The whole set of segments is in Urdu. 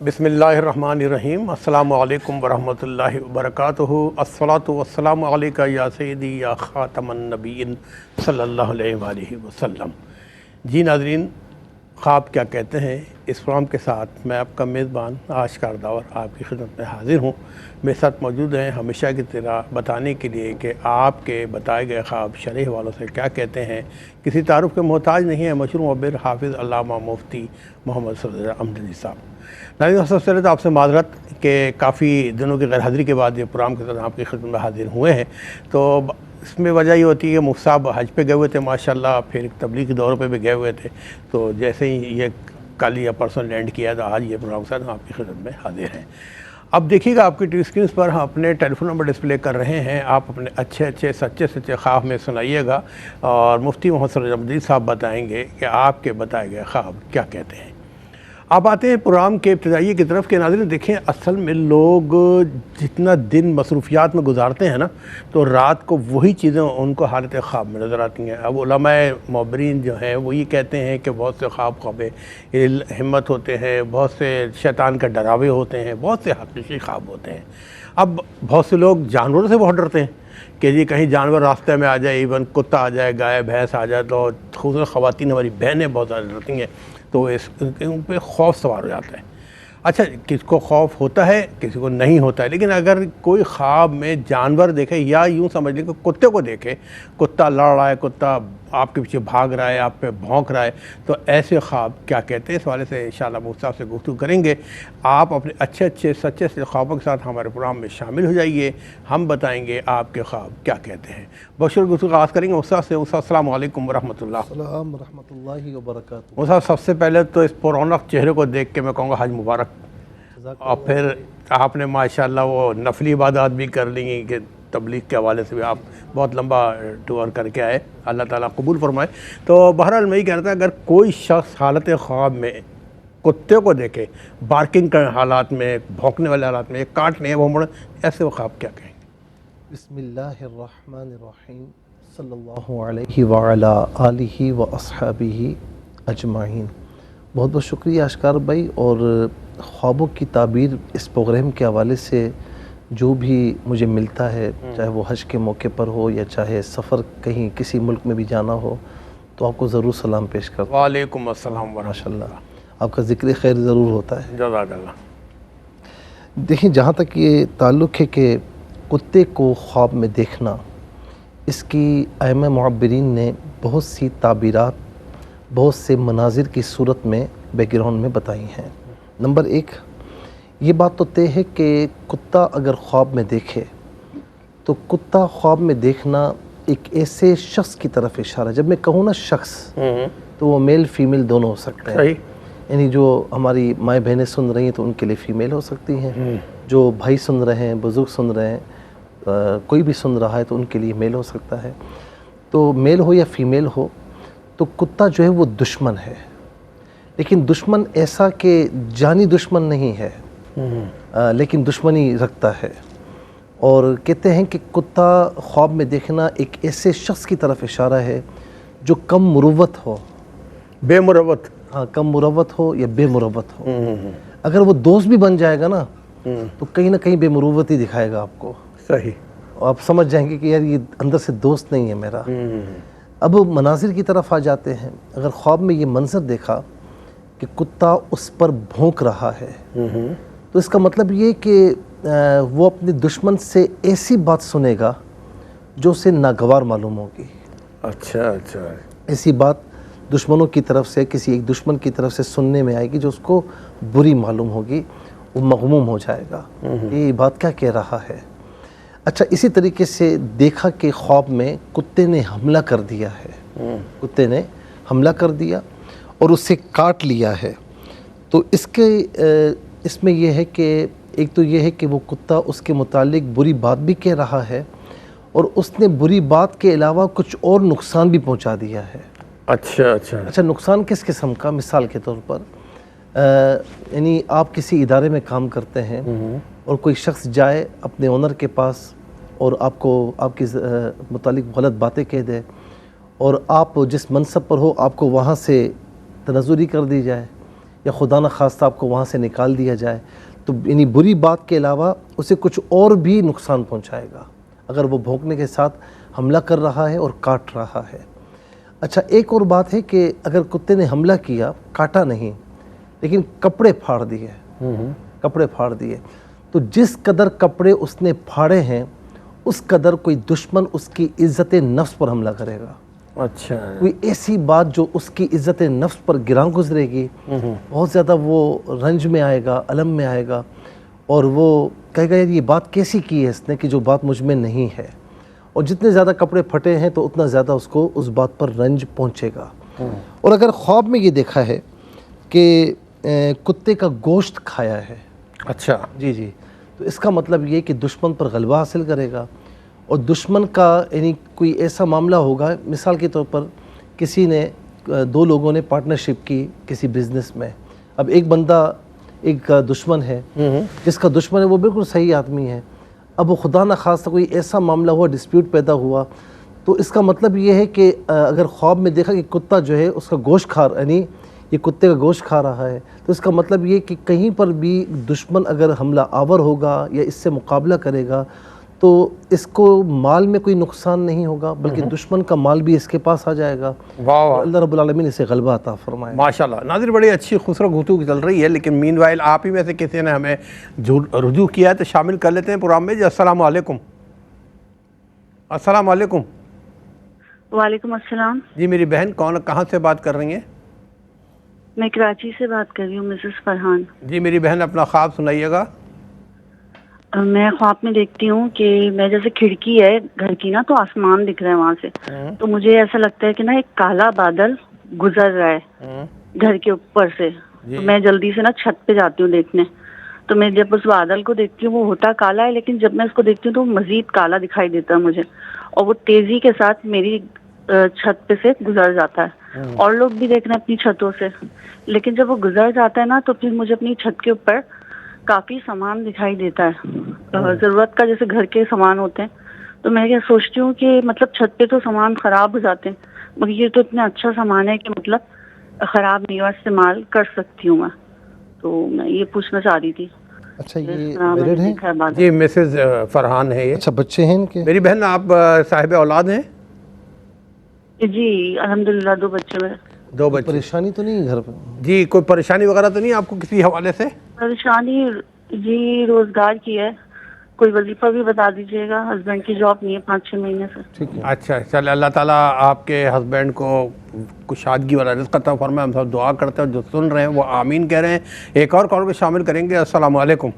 بسم اللہ الرحمن الرحیم۔ السلام علیکم ورحمۃ اللہ وبرکاتہ۔ الصلاۃ والسلام علیکہ یا سیدی یا خاتم النبیین صلی اللہ علیہ وآلہ وسلم۔ جی ناظرین، خواب کیا کہتے ہیں، اس پروگرام کے ساتھ میں آپ کا میزبان آشکار داور آپ کی خدمت میں حاضر ہوں۔ میرے ساتھ موجود ہیں ہمیشہ کی طرح بتانے کے لیے کہ آپ کے بتائے گئے خواب شرعی حوالوں سے کیا کہتے ہیں۔ کسی تعارف کے محتاج نہیں ہے، مشہور معبر حافظ علامہ مفتی محمد صفدر احمد صاحب۔ ناظرین، سب سے پہلے تو آپ سے معذرت کہ کافی دنوں کی غیر حاضری کے بعد یہ پروگرام کے ساتھ آپ کی خدمت میں حاضر ہوئے ہیں۔ تو اس میں وجہ یہ ہوتی ہے کہ مفتی صاحب حج پہ گئے ہوئے تھے ماشاءاللہ، پھر ایک تبلیغی دوروں پہ بھی گئے ہوئے تھے، تو جیسے ہی یہ کل یا پرسوں لینڈ کیا تو آج یہ پروگرام کے ساتھ آپ کی خدمت میں حاضر ہیں۔ اب دیکھیے گا آپ کی ٹی وی اسکرینس پر ہم اپنے ٹیلی فون نمبر ڈسپلے کر رہے ہیں، آپ اپنے اچھے سچے خواب میں سنائیے گا اور مفتی محمد صفدر احمد صاحب بتائیں گے کہ آپ کے بتائے گئے خواب کیا کہتے ہیں۔ اب آتے ہیں پروگرام کے ابتدائی کی طرف کہ ناظرین دیکھیں، اصل میں لوگ جتنا دن مصروفیات میں گزارتے ہیں نا، تو رات کو وہی چیزیں ان کو حالت خواب میں نظر آتی ہیں۔ اب علماء معبرین جو ہیں وہ یہ کہتے ہیں کہ بہت سے خواب ہمت ہوتے ہیں، بہت سے شیطان کا ڈراوے ہوتے ہیں، بہت سے حقیقی خواب ہوتے ہیں۔ اب بہت سے لوگ جانوروں سے بہت ڈرتے ہیں کہ جی کہیں جانور راستے میں آ جائے، ایون کتا آ جائے، گائے بھینس آ جائے، تو خصوصاً خواتین ہماری بہنیں بہت زیادہ ڈرتی ہیں، تو ان پہ خوف سوار ہو جاتا ہے۔ اچھا، کس کو خوف ہوتا ہے، کسی کو نہیں ہوتا ہے، لیکن اگر کوئی خواب میں جانور دیکھے یا یوں سمجھ لیں کہ کتے کو دیکھے، کتا لڑ رہا ہے، کتا آپ کے پیچھے بھاگ رہا ہے، آپ پہ بھونک رہا ہے، تو ایسے خواب کیا کہتے ہیں، اس والے سے انشاءاللہ مفتی صاحب سے گفتگو کریں گے۔ آپ اپنے اچھے سچے خوابوں کے ساتھ ہمارے پروگرام میں شامل ہو جائیے، ہم بتائیں گے آپ کے خواب کیا کہتے ہیں۔ بخشور گفتگو کا آغاز کریں گے استاد سے۔ استاد السلام علیکم ورحمۃ اللہ۔ السلام ورحمۃ اللہ وبرکاتہ۔ استاد سب سے پہلے تو اس پرونق چہرے کو دیکھ کے میں کہوں گا حج مبارک، اور پھر آپ نے ماشاءاللہ وہ نفلی عبادات بھی کر لیں کہ تبلیغ کے حوالے سے بھی آپ بہت لمبا ٹور کر کے آئے، اللہ تعالیٰ قبول فرمائے۔ تو بہرحال میں یہ کہہ رہا تھا، اگر کوئی شخص حالت خواب میں کتے کو دیکھے، بارکنگ کے حالات میں، بھونکنے والے حالات میں، کاٹنے وہ مڑ، ایسے وہ خواب کیا کہیں گے؟ بسم اللہ الرحمن الرحیم، صلی اللہ علیہ وعلی آلہ واصحابہ اجمعین۔ بہت بہت شکریہ اشکار بھائی، اور خوابوں کی تعبیر اس پروگرام کے حوالے سے جو بھی مجھے ملتا ہے، چاہے وہ حج کے موقع پر ہو یا چاہے سفر کہیں کسی ملک میں بھی جانا ہو، تو آپ کو ضرور سلام پیش کرتا ہوں۔ وعلیکم السلام ماشاء اللہ، آپ کا ذکر خیر ضرور ہوتا ہے۔ جزاک اللہ۔ دیکھیں، جہاں تک یہ تعلق ہے کہ کتے کو خواب میں دیکھنا، اس کی ائمہ معبرین نے بہت سی تعبیرات، بہت سے مناظر کی صورت میں بیک گراؤنڈ میں بتائی ہیں۔ نمبر ایک، یہ بات تو طے ہے کہ کتا اگر خواب میں دیکھے تو کتا خواب میں دیکھنا ایک ایسے شخص کی طرف اشارہ، جب میں کہوں نا شخص، تو وہ میل فیمیل دونوں ہو سکتے ہیں۔ یعنی جو ہماری مائیں بہنیں سن رہی ہیں تو ان کے لیے فیمیل ہو سکتی ہیں، جو بھائی سن رہے ہیں، بزرگ سن رہے ہیں، کوئی بھی سن رہا ہے تو ان کے لیے میل ہو سکتا ہے۔ تو میل ہو یا فیمیل ہو، تو کتا جو ہے وہ دشمن ہے، لیکن دشمن ایسا کہ جانی دشمن نہیں ہے، لیکن دشمنی رکھتا ہے۔ اور کہتے ہیں کہ کتا خواب میں دیکھنا ایک ایسے شخص کی طرف اشارہ ہے جو کم مروت ہو، بے مروت، ہاں، کم مروت ہو یا بے مروت ہو۔ اگر وہ دوست بھی بن جائے گا نا تو کہیں نہ کہیں بے مروت ہی دکھائے گا آپ کو، صحیح، آپ سمجھ جائیں گے کہ یار یہ اندر سے دوست نہیں ہے میرا۔ اب مناظر کی طرف آ جاتے ہیں۔ اگر خواب میں یہ منظر دیکھا کہ کتا اس پر بھونک رہا ہے، تو اس کا مطلب یہ کہ وہ اپنے دشمن سے ایسی بات سنے گا جو اسے ناگوار معلوم ہوگی۔ اچھا، ایسی بات دشمنوں کی طرف سے، کسی ایک دشمن کی طرف سے سننے میں آئے گی جو اس کو بری معلوم ہوگی، وہ مغموم ہو جائے گا، یہ بات کیا کہہ رہا ہے۔ اچھا، اسی طریقے سے دیکھا کہ خواب میں کتے نے حملہ کر دیا ہے، کتے نے حملہ کر دیا اور اسے کاٹ لیا ہے، تو اس میں یہ ہے کہ ایک تو یہ ہے کہ وہ کتا اس کے متعلق بری بات بھی کہہ رہا ہے، اور اس نے بری بات کے علاوہ کچھ اور نقصان بھی پہنچا دیا ہے۔ اچھا، نقصان کس قسم کا؟ مثال کے طور پر یعنی آپ کسی ادارے میں کام کرتے ہیں اور کوئی شخص جائے اپنے اونر کے پاس اور آپ کو آپ کے متعلق غلط باتیں کہہ دے، اور آپ جس منصب پر ہو آپ کو وہاں سے تنزلی کر دی جائے، یا خدا نخواستہ آپ کو وہاں سے نکال دیا جائے، تو یعنی بری بات کے علاوہ اسے کچھ اور بھی نقصان پہنچائے گا اگر وہ بھونکنے کے ساتھ حملہ کر رہا ہے اور کاٹ رہا ہے۔ اچھا، ایک اور بات ہے کہ اگر کتے نے حملہ کیا، کاٹا نہیں لیکن کپڑے پھاڑ دیے، تو جس قدر کپڑے اس نے پھاڑے ہیں اس قدر کوئی دشمن اس کی عزت نفس پر حملہ کرے گا۔ اچھا، کوئی ایسی بات جو اس کی عزت نفس پر گراں گزرے گی، بہت زیادہ وہ رنج میں آئے گا، الم میں آئے گا، اور وہ کہے گا یار یہ بات کیسی کی ہے اس نے کہ جو بات مجھ میں نہیں ہے، اور جتنے زیادہ کپڑے پھٹے ہیں تو اتنا زیادہ اس کو اس بات پر رنج پہنچے گا۔ اور اگر خواب میں یہ دیکھا ہے کہ کتے کا گوشت کھایا ہے، اچھا، جی، تو اس کا مطلب یہ کہ دشمن پر غلبہ حاصل کرے گا، اور دشمن کا یعنی کوئی ایسا معاملہ ہوگا، مثال کے طور پر کسی نے دو لوگوں نے پارٹنرشپ کی کسی بزنس میں، اب ایک بندہ ایک دشمن ہے، جس کا دشمن ہے وہ بالکل صحیح آدمی ہے، اب وہ خدا نخواستہ کوئی ایسا معاملہ ہوا، ڈسپیوٹ پیدا ہوا، تو اس کا مطلب یہ ہے کہ اگر خواب میں دیکھا کہ کتا جو ہے اس کا گوشت یعنی یہ کتے کا گوشت کھا رہا ہے، تو اس کا مطلب یہ کہ کہیں پر بھی دشمن اگر حملہ آور ہوگا یا اس سے مقابلہ کرے گا تو اس کو مال میں کوئی نقصان نہیں ہوگا، بلکہ دشمن کا مال بھی اس کے پاس آ جائے گا، واہ، اللہ رب العالمین اسے غلبہ عطا فرمائے۔ ماشاءاللہ۔ ناظر، بڑی اچھی خوبصورت گفتگو چل رہی ہے، لیکن مین وائل آپ ہی میں سے کسی نے ہمیں رجوع کیا ہے تو شامل کر لیتے ہیں پروگرام میں۔ جی السلام علیکم۔ السلام علیکم۔ وعلیکم السلام۔ جی میری بہن کہاں سے بات کر رہی ہیں؟ میں کراچی سے بات کر رہی ہوں، مسز فرحان۔ جی میری بہن اپنا خواب سنائیے گا۔ میں خواب میں دیکھتی ہوں کہ میں جیسے کھڑکی ہے گھر کی نا، تو آسمان دکھ رہا ہے وہاں سے، تو مجھے ایسا لگتا ہے کہ نا ایک کالا بادل گزر رہا ہے گھر کے اوپر سے، تو میں جلدی سے نا چھت پہ جاتی ہوں دیکھنے، تو میں جب اس بادل کو دیکھتی ہوں وہ ہوتا کالا ہے، لیکن جب میں اس کو دیکھتی ہوں تو وہ مزید کالا دکھائی دیتا ہے مجھے، اور وہ تیزی کے ساتھ میری چھت پہ سے گزر جاتا ہے، اور لوگ بھی دیکھ رہے ہیں اپنی چھتوں سے، لیکن جب وہ گزر جاتا ہے نا تو پھر مجھے اپنی چھت کے اوپر کافی سامان دکھائی دیتا ہے، ضرورت کا، جیسے گھر کے سامان ہوتے ہیں، تو میں یہ سوچتی ہوں کہ مطلب چھت پہ تو سامان خراب ہو جاتے ہیں، مگر یہ تو اتنا اچھا سامان ہے کہ مطلب خراب نہیں ہوا، استعمال کر سکتی ہوں میں، تو میں یہ پوچھنا چاہ رہی تھی۔ اچھا، یہ میرڈ ہیں؟ جی مسز فرحان ہے یہ۔ اچھا، بچے ہیں ان کے؟ میری بہن آپ صاحب اولاد ہیں؟ جی الحمدللہ، 2 بچے میرے۔ 2 بچے۔ پریشانی تو نہیں گھر پہ؟ جی کوئی پریشانی وغیرہ تو نہیں آپ کو کسی حوالے سے؟ پریشانی جی روزگار کی ہے، کوئی وظیفہ بھی بتا دیجیے گا، ہسبینڈ کی جاب نہیں ہے 5-6 مہینے سے۔ ٹھیک ہے، اچھا چلے، اللہ تعالیٰ آپ کے ہسبینڈ کو کشادگی والا رزق عطا فرمائے، ہم سب دعا کرتے ہیں، جو سن رہے ہیں وہ آمین کہہ رہے ہیں۔ ایک اور کال کو شامل کریں گے۔ السلام علیکم۔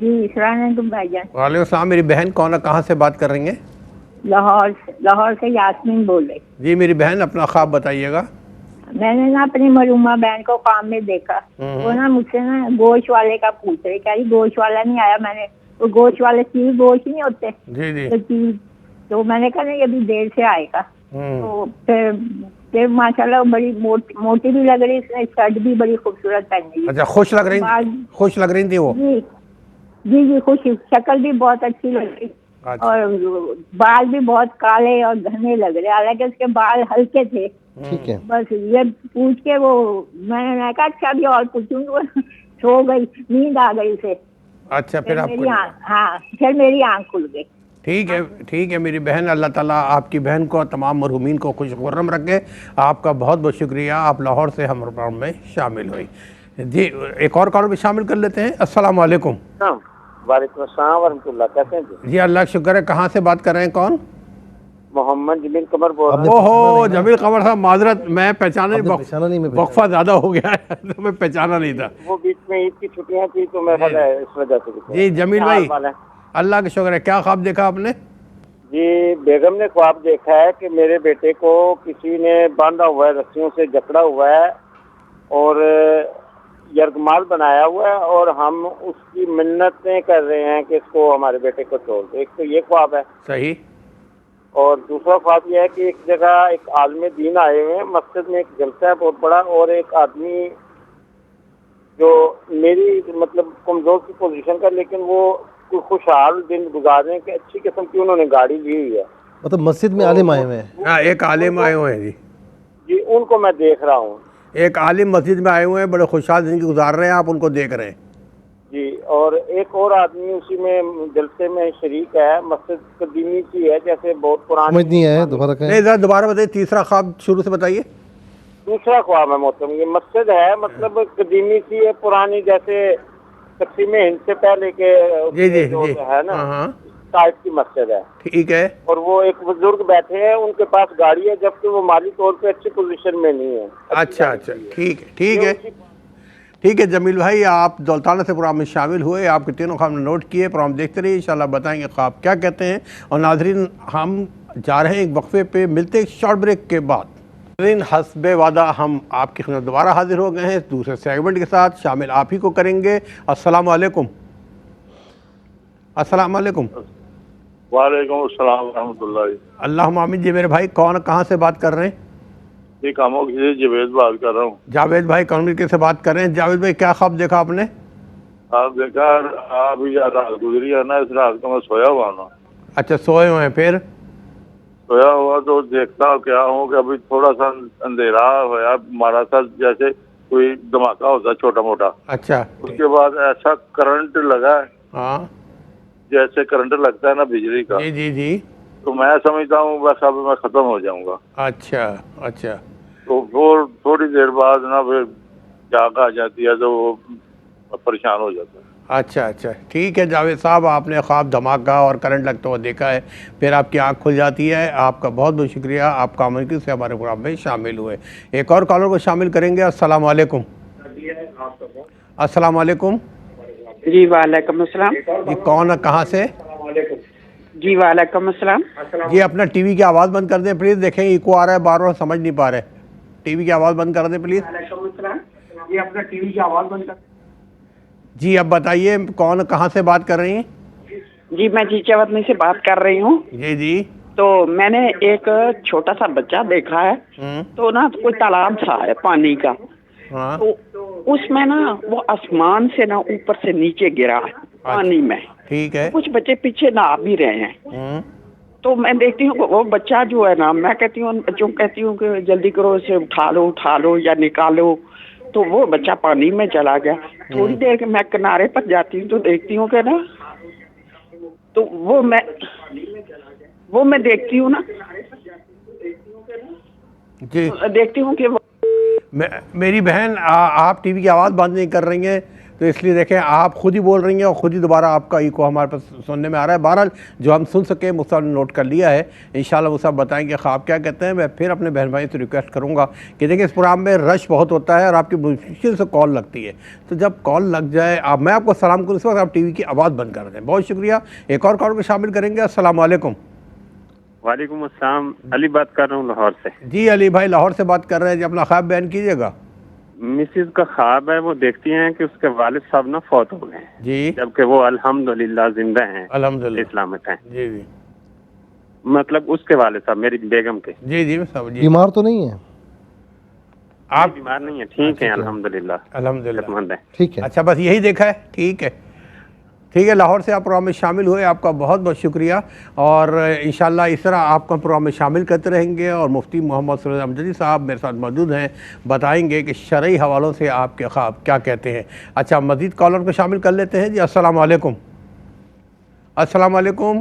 جی السلام علیکم بھائی جان۔ وعلیکم السلام۔ میری بہن کہاں سے بات کر رہی ہیں؟ لاہور سے یاسمین بول رہی۔ جی میری بہن اپنا خواب بتائیے گا۔ میں نے نا اپنی مرحومہ بہن کو کام میں دیکھا، وہ نا مجھ سے نا گوشت والے کا پوچھ رہی، کہہ رہی گوشت والا نہیں آیا، میں نے وہ گوشت والے چیز گوشت نہیں ہوتے جی تو میں نے کہا نہیں ابھی دیر سے آئے گا، تو پھر ماشاءاللہ بڑی موٹی بھی لگ رہی، اس نے شرٹ بھی بڑی خوبصورت پہنی۔ اچھا، خوش لگ رہی تھی وہ؟ جی خوش، شکل بھی بہت اچھی لگ رہی، اور بال بھی بہت کالے اور گھنے لگ رہے، حالانکہ اس کے بال ہلکے تھے۔ ٹھیک ہے، بس یہ پوچھ کے وہ میں نے کہا اچھا ابھی اور پوچھوں گی، سو گئی، نیند آ گئی اسے۔ اچھا پھر آپ کو؟ ہاں پھر میری آنکھ کھل گئی۔ ٹھیک ہے میری بہن، اللہ تعالیٰ آپ کی بہن کو، تمام مرحومین کو خوش خرم رکھے۔ آپ کا بہت بہت شکریہ، آپ لاہور سے ہم پروگرام میں شامل ہوئی۔ جی ایک اور کال بھی شامل کر لیتے ہیں۔ السلام علیکم۔ وعلیکم السلام ورحمۃ اللہ، کیسے ہیں جی اللہ کا شکر ہے۔ کہاں سے بات کر رہے ہیں؟ کون؟ محمد جمیل قمر بول رہا ہوں۔ اوہو جمیل قمر صاحب، معذرت، میں پہچانا نہیں، وقفہ زیادہ ہو گیا ہے تو میں پہچانا نہیں تھا۔ وہ بیچ میں عید کی چھٹیاں تھی تو میں اس وجہ سے۔ جی جمیل بھائی، اللہ کا شکر ہے، کیا خواب دیکھا آپ نے؟ جی بیگم نے خواب دیکھا ہے کہ میرے بیٹے کو کسی نے باندھا ہوا ہے، رسیوں سے جکڑا ہوا ہے اور یرغمال بنایا ہوا ہے، اور ہم اس کی منتیں کر رہے ہیں کہ اس کو ہمارے بیٹے کو چھوڑ دے۔ ایک تو یہ خواب ہے، صحیح۔ اور دوسرا خواب یہ ہے کہ ایک جگہ ایک عالم دین آئے ہوئے ہیں، مسجد میں ایک جلسہ ہے بہت بڑا، اور ایک آدمی جو میری مطلب کمزور کی پوزیشن کا، لیکن وہ کوئی خوشحال دن گزار رہے ہیں کہ اچھی قسم کی انہوں نے گاڑی لی ہوئی ہے، مطلب مسجد میں عالم آئے ہوئے ہیں؟ ایک عالم آئے ہوئے ہیں۔ جی ان کو میں دیکھ رہا ہوں۔ ایک عالم مسجد میں آئے ہوئے ہیں، بڑے خوشحال زندگی گزار رہے ہیں، آپ ان کو دیکھ رہے ہیں جی، اور ایک اور آدمی اسی میں جلسے میں شریک ہے، مسجد قدیمی سی ہے، جیسے بہت پرانی. سمجھ نہیں آیا، دوبارہ کہیں. نہیں ذرا دوبارہ بتائیے، تیسرا خواب شروع سے بتائیے. دوسرا خواب ہے محترم، یہ مسجد ہے، مطلب قدیمی سی ہے، پرانی، جیسے تقسیم ہند سے پہلے کے جی جو جی ہے نا ہاں ٹائپ کی مسجد ہے. ٹھیک ہے. اور وہ ایک بزرگ بیٹھے ہیں، ان کے پاس گاڑی ہے، جبکہ وہ مالی طور پہ اچھی پوزیشن میں نہیں ہے. اچھا ٹھیک ہے ٹھیک ہے ٹھیک ہے جمیل بھائی، آپ دولتانہ سے پروگرام میں شامل ہوئے، آپ کے تینوں خواب نے نوٹ کیے، پروگرام دیکھتے رہیے، انشاءاللہ بتائیں گے خواب کیا کہتے ہیں. اور ناظرین ہم جا رہے ہیں ایک وقفے پہ، ملتے ہیں ایک شارٹ بریک کے بعد. ناظرین حسب وعدہ ہم آپ کی خدمت دوبارہ حاضر ہو گئے ہیں دوسرے سیگمنٹ کے ساتھ، شامل آپ ہی کو کریں گے. السلام علیکم. السلام علیکم. وعلیکم السلام ورحمۃ اللہ. اللہم آمین. جی میرے بھائی کون کہاں سے بات کر رہے ہیں؟ جی کاموں کی جاوید بات کر رہا ہوں. جاوید بھائی کمیونٹی سے بات کر رہے ہیں. جاوید بھائی کیا خواب دیکھا آپ نے؟ آپ دیکھا آپ رات گزری ہے نا، اس رات کو میں سویا ہوا نا. اچھا سوئے ہوئے ہیں، پھر سویا ہوا تو دیکھتا کیا ہوں کہ ابھی تھوڑا سا اندھیرا ہوا، مارا تھا جیسے کوئی دھماکہ ہوتا چوٹا موٹا. اچھا اس کے بعد ایسا کرنٹ لگا ہاں جیسے کرنٹ لگتا ہے نا بجلی کا. جی جی جی. تو میں سمجھتا ہوں بس اب میں ختم ہو جاؤں گا. اچھا اچھا. تو پھر تھوڑی دیر بعد نا پھر جاگ آ جاتی ہے تو وہ پریشان ہو جاتا ہے. اچھا اچھا ٹھیک ہے جاوید صاحب، آپ نے خواب دھماکہ اور کرنٹ لگتا ہوا دیکھا ہے، پھر آپ کی آنکھ کھل جاتی ہے. آپ کا بہت بہت شکریہ، آپ کامنٹی سے ہمارے پروگرام میں شامل ہوئے. ایک اور کالر کو شامل کریں گے. السلام علیکم. السلام علیکم. جی وعلیکم السلام. جی کون کہاں سے؟ جی وعلیکم السلام. جی اپنا ٹی وی کی آواز بند کر دیں پلیز، دیکھیں ایکو آ رہا ہے بار بار، سمجھ نہیں پا رہے. ٹی وی کی آواز بند کر دیں پلیز. وعلیکم السلام. جی اپنا ٹی وی کی آواز بند کر. جی اب بتائیے کون کہاں سے بات کر رہی ہیں؟ جی میں چیچا وطنی سے بات کر رہی ہوں. جی جی. تو میں نے ایک چھوٹا سا بچہ دیکھا ہے، تو نا کوئی تالاب تھا ہے پانی کا، ہاں تو اس میں نا وہ آسمان سے نا اوپر سے نیچے گرا پانی میں. ٹھیک ہے. کچھ بچے پیچھے نہا بھی رہے ہیں. تو میں دیکھتی ہوں وہ بچہ جو ہے نا، میں کہتی ہوں بچوں کہتی ہوں کہ جلدی کرو اسے اٹھا لو یا نکالو. تو وہ بچہ پانی میں چلا گیا. تھوڑی دیر کے میں کنارے پر جاتی ہوں تو دیکھتی ہوں کہ نا، تو وہ میں دیکھتی ہوں نا، جی دیکھتی ہوں کہ میری بہن آپ ٹی وی کی آواز بند نہیں کر رہی ہیں، تو اس لیے دیکھیں آپ خود ہی بول رہی ہیں اور خود ہی دوبارہ آپ کا ایکو ہمارے پاس سننے میں آ رہا ہے. بہرحال جو ہم سن سکے مصعب نے نوٹ کر لیا ہے، انشاءاللہ مصعب بتائیں گے خواب کیا کہتے ہیں. میں پھر اپنے بہن بھائی سے ریکویسٹ کروں گا کہ دیکھیں اس پروگرام میں رش بہت ہوتا ہے اور آپ کی مشکل سے کال لگتی ہے، تو جب کال لگ جائے میں آپ کو سلام کروں اس وقت آپ ٹی وی کی آواز بند کر دیں. بہت شکریہ. ایک اور کال کو شامل کریں گے. السلام علیکم. وعلیکم السلام. علی بات کر رہا ہوں لاہور سے. جی علی بھائی لاہور سے بات کر رہے ہیں. جی اپنا خواب بیان کیجیے گا. مسز کا خواب ہے، وہ دیکھتی ہیں کہ اس کے والد صاحب نا فوت ہو گئے ہیں، جی جبکہ وہ الحمدللہ زندہ ہیں، الحمدللہ اسلامت ہیں. جی جی. مطلب اس کے والد صاحب میری بیگم کے. جی جی سب. جی بیمار تو نہیں ہے؟ آپ بیمار نہیں ہیں؟ ٹھیک ہیں الحمدللہ، الحمدللہ. صحت مند ہیں. ٹھیک ہے. اچھا بس یہی دیکھا ہے. ٹھیک ہے ٹھیک ہے. لاہور سے آپ پروگرام میں شامل ہوئے، آپ کا بہت بہت شکریہ. اور انشاءاللہ اس طرح آپ کو پروگرام میں شامل کرتے رہیں گے. اور مفتی محمد صلی امجدی صاحب میرے ساتھ موجود ہیں، بتائیں گے کہ شرعی حوالوں سے آپ کے خواب کیا کہتے ہیں. اچھا مزید کالر کو شامل کر لیتے ہیں. جی السلام علیکم. السلام علیکم.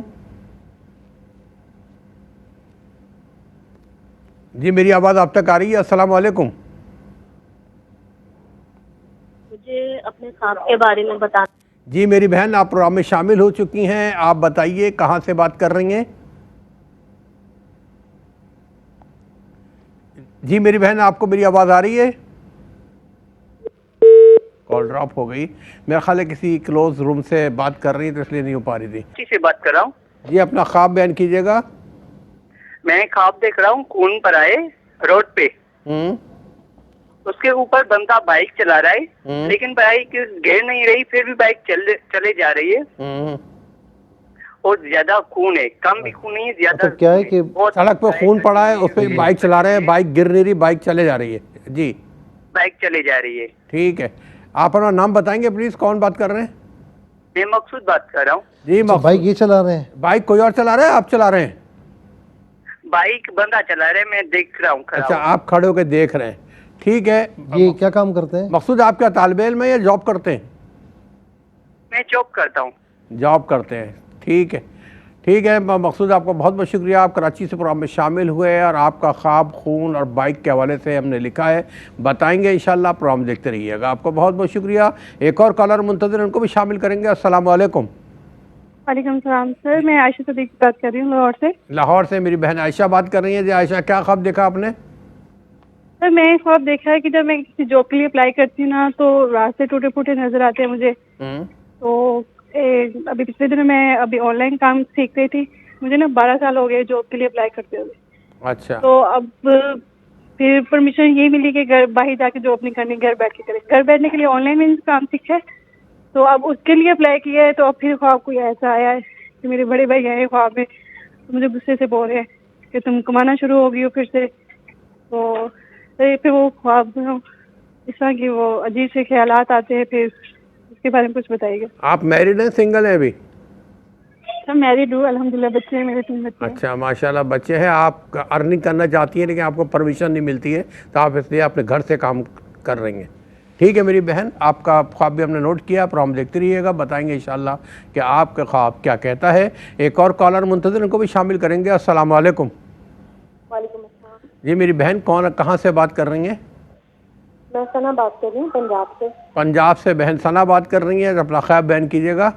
جی میری آواز آپ تک آ رہی ہے؟ السلام علیکم. مجھے اپنے خواب کے بارے میں بتانا. جی میری بہن آپ پروگرام میں شامل ہو چکی ہیں، آپ بتائیے کہاں سے بات کر رہی ہیں؟ جی میری بہن آپ کو میری آواز آ رہی ہے؟ کال ڈراپ ہو گئی. میرا خیال ہے کسی کلوز روم سے بات کر رہی ہیں تو اس لیے نہیں ہو پا رہی تھی. کسی سے بات کر رہا ہوں. جی اپنا خواب بیان کیجیے گا. میں خواب دیکھ رہا ہوں کون پر آئے روڈ پہ، اس کے اوپر بندہ بائک چلا رہا ہے، لیکن بائک گر نہیں رہی، پھر بھی بائک چلے جا رہی ہے، اور زیادہ خون ہے، کم بھی خون نہیں ہے، زیادہ مطلب کیا ہے کہ سڑک پہ خون پڑا ہے، اس پہ بائک چلا رہے ہیں، بائک گر نہیں رہی، بائک چلے جا رہی ہے. جی بائک چلے جا رہی ہے. ٹھیک ہے. آپ اپنا نام بتائیں گے پلیز؟ کون بات کر رہے ہیں؟ میں مقصود بات کر رہا ہوں. جی بائک یہ چلا رہے ہیں؟ بائک کوئی اور چلا رہا ہے آپ چلا رہے ہیں؟ بائک بندہ چلا رہا ہے، میں دیکھ رہا ہوں. اچھا آپ کھڑے ہو کے دیکھ رہے ہیں. ٹھیک ہے. یہ کیا کام کرتے ہیں؟ مقصود آپ کیا طالب علم ہیں یا جاب کرتے ہیں؟ میں جاب کرتا ہوں. جاب کرتے ہیں. ٹھیک ہے ٹھیک ہے. مقصود آپ کو بہت بہت شکریہ، آپ کراچی سے پروگرام میں شامل ہوئے اور آپ کا خواب خون اور بائک کے حوالے سے ہم نے لکھا ہے، بتائیں گے انشاءاللہ. پروگرام دیکھتے رہیے گا. آپ کو بہت بہت شکریہ. ایک اور کالر منتظر، ان کو بھی شامل کریں گے. السلام علیکم. وعلیکم السلام سر، میں عائشہ صدیق بات کر رہی ہوں لاہور سے. لاہور سے میری بہن عائشہ بات کر رہی ہیں. جی عائشہ، کیا خواب دیکھا آپ نے؟ سر میں خواب دیکھا ہے کہ جب میں کسی جاب کے لیے اپلائی کرتی ہوں نا تو راستے ٹوٹے پھوٹے نظر آتے ہیں مجھے. تو ابھی پچھلے دنوں میں ابھی آن لائن کام سیکھ رہی تھی، مجھے نا 12 سال ہو گئے جاب کے لیے اپلائی کرتے ہوئے. اچھا. تو اب پھر پرمیشن یہ ملی کہ گھر باہر جا کے جاب نہیں کرنی، گھر بیٹھ کے کریں. گھر بیٹھنے کے لیے آن لائن میں کام سیکھا ہے، تو اب اس کے لیے اپلائی کیا ہے. تو اب پھر خواب کوئی ایسا آیا ہے کہ میرے بڑے بھائی آئے خواب میں، تو مجھے غصے سے بول رہے ہیں کہ تم کمانا شروع ہو گئی ہو پھر سے. تو پھر وہ خواب اس طرح کی وہ عجیب سے خیالات آتے ہیں. پھر اس کے بارے میں کچھ بتائیے گا. آپ میرڈ ہیں سنگل ہیں ابھی؟ سر میرڈ ہوں الحمدللہ، بچے ہیں میرے 3 بچے ہیں. اچھا ماشاءاللہ بچے ہیں. آپ ارننگ کرنا چاہتی ہیں لیکن آپ کو پرمیشن نہیں ملتی ہے، تو آپ اس لیے اپنے گھر سے کام کر رہی ہیں. ٹھیک ہے میری بہن، آپ کا خواب بھی ہم نے نوٹ کیا. پروگرام دیکھتے رہیے گا، بتائیں گے انشاءاللہ کہ آپ کا خواب کیا کہتا ہے. ایک اور کالر منتظر، ان کو بھی شامل کریں گے. السلام علیکم. وعلیکم السلام. جی میری بہن، کہاں سے بات کر رہی ہیں؟ میں ثنا بات کر رہی ہوں پنجاب سے. پنجاب سے بہن ثنا بات کر رہی ہیں. اپنا خواب بیان کیجیے گا.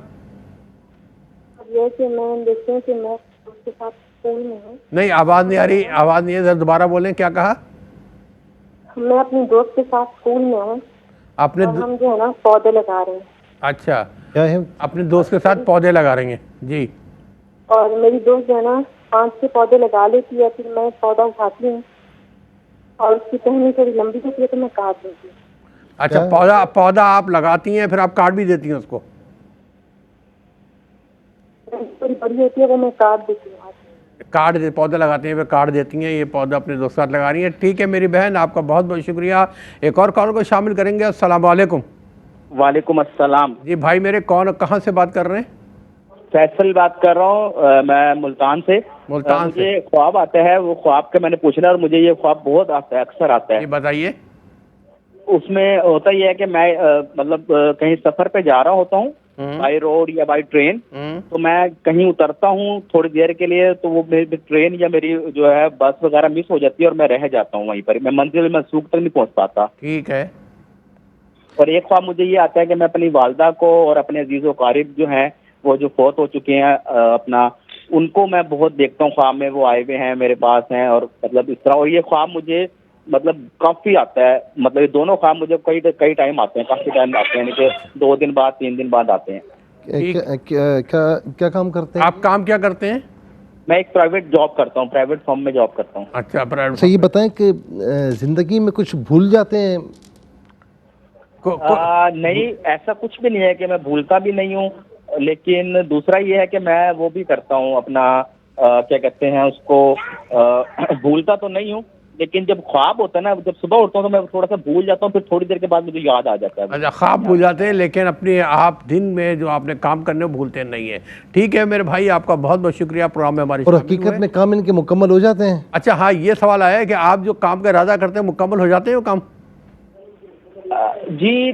اب یہ کہ میں دیکھتی ہوں کہ میں اس کے ساتھ اسکول میں ہوں. نہیں آواز نہیں آ رہی، آواز نہیں ہے، ذرا دوبارہ بولیں. کیا کہا؟ میں اپنی دوست کے ساتھ اسکول میں ہوں اپنے اور ہم جو ہے نا پودے لگا رہے ہیں. اچھا، کیا ہے؟ اپنے دوست کے ساتھ پودے لگا رہی ہیں. جی. اور میری دوست جو ہے نا 5-6 پودے لگا لیتی ہے، پھر میں پودا اٹھاتی ہوں اور اس کی ٹہنی تھوڑی لمبی ہوتی ہے تو میں کاٹ دیتی ہوں. اچھا، پودا آپ لگاتی ہیں پھر آپ کاٹ بھی دیتی ہیں اس کو؟ تھوڑی بڑی ہوتی ہے وہ میں کاٹ دیتی ہوں. پودے لگاتے ہیں پھر کاٹ دیتی ہیں. یہ پودا اپنے دوست کے ساتھ لگا رہی ہیں. ٹھیک ہے میری بہن، آپ کا بہت بہت شکریہ. ایک اور کالر کو شامل کریں گے. السلام علیکم. وعلیکم السلام. جی بھائی میرے، کہاں سے بات کر رہے ہیں؟ فیصل بات کر رہا ہوں، میں ملتان سے. مجھے خواب آتا ہے، وہ خواب کا میں نے پوچھنا، اور مجھے یہ خواب بہت آتا ہے، اکثر آتا ہے. جی بتائیے. اس میں ہوتا یہ ہے کہ میں مطلب کہیں سفر پہ جا رہا ہوتا ہوں، بائی روڈ یا بائی ٹرین. تو میں کہیں اترتا ہوں تھوڑی دیر کے لیے، تو وہ میری ٹرین یا میری جو ہے بس وغیرہ مس ہو جاتی ہے اور میں رہ جاتا ہوں وہیں پر. میں منزل منسوخ تک نہیں پہنچ پاتا. ٹھیک ہے. اور ایک خواب مجھے یہ آتا ہے کہ میں اپنی والدہ کو اور اپنے عزیز و قارب جو ہیں وہ جو فوت ہو چکے ہیں اپنا، ان کو میں بہت دیکھتا ہوں خواب میں. وہ آئے ہوئے ہیں میرے پاس ہیں، اور مطلب اس طرح. اور یہ خواب مجھے مطلب کافی آتا ہے. مطلب یہ دونوں خواب مجھے کئی ٹائم آتے ہیں، کافی ٹائم آتے ہیں، یعنی کہ 2 دن بعد 3 دن بعد آتے ہیں. کیا کام کرتے ہیں آپ؟ کام کیا کرتے ہیں؟ میں ایک پرائیویٹ جاب کرتا ہوں، پرائیویٹ فرم میں جاب کرتا ہوں. اچھا پرائیویٹ. اچھا یہ بتائیں کہ زندگی میں کچھ بھول جاتے ہیں؟ نہیں، ایسا کچھ بھی نہیں ہے کہ میں بھولتا بھی نہیں ہوں. لیکن دوسرا یہ ہے کہ میں وہ بھی کرتا ہوں اپنا کیا کہتے ہیں اس کو، بھولتا تو نہیں ہوں، لیکن جب خواب ہوتا ہے نا، جب صبح اٹھتا ہوں تو میں تھوڑا سا بھول جاتا ہوں، پھر تھوڑی دیر کے بعد مجھے یاد آ جاتا ہے. اچھا خواب بھول جاتے ہیں لیکن اپنے آپ دن میں جو آپ نے کام کرنے وہ بھولتے نہیں ہیں. ٹھیک ہے میرے بھائی، آپ کا بہت بہت شکریہ پروگرام میں ہماری. اور حقیقت میں کام ان کے مکمل ہو جاتے ہیں؟ اچھا ہاں، یہ سوال آیا ہے کہ آپ جو کام کا ارادہ کرتے ہیں مکمل ہو جاتے ہیں وہ کام؟ جی،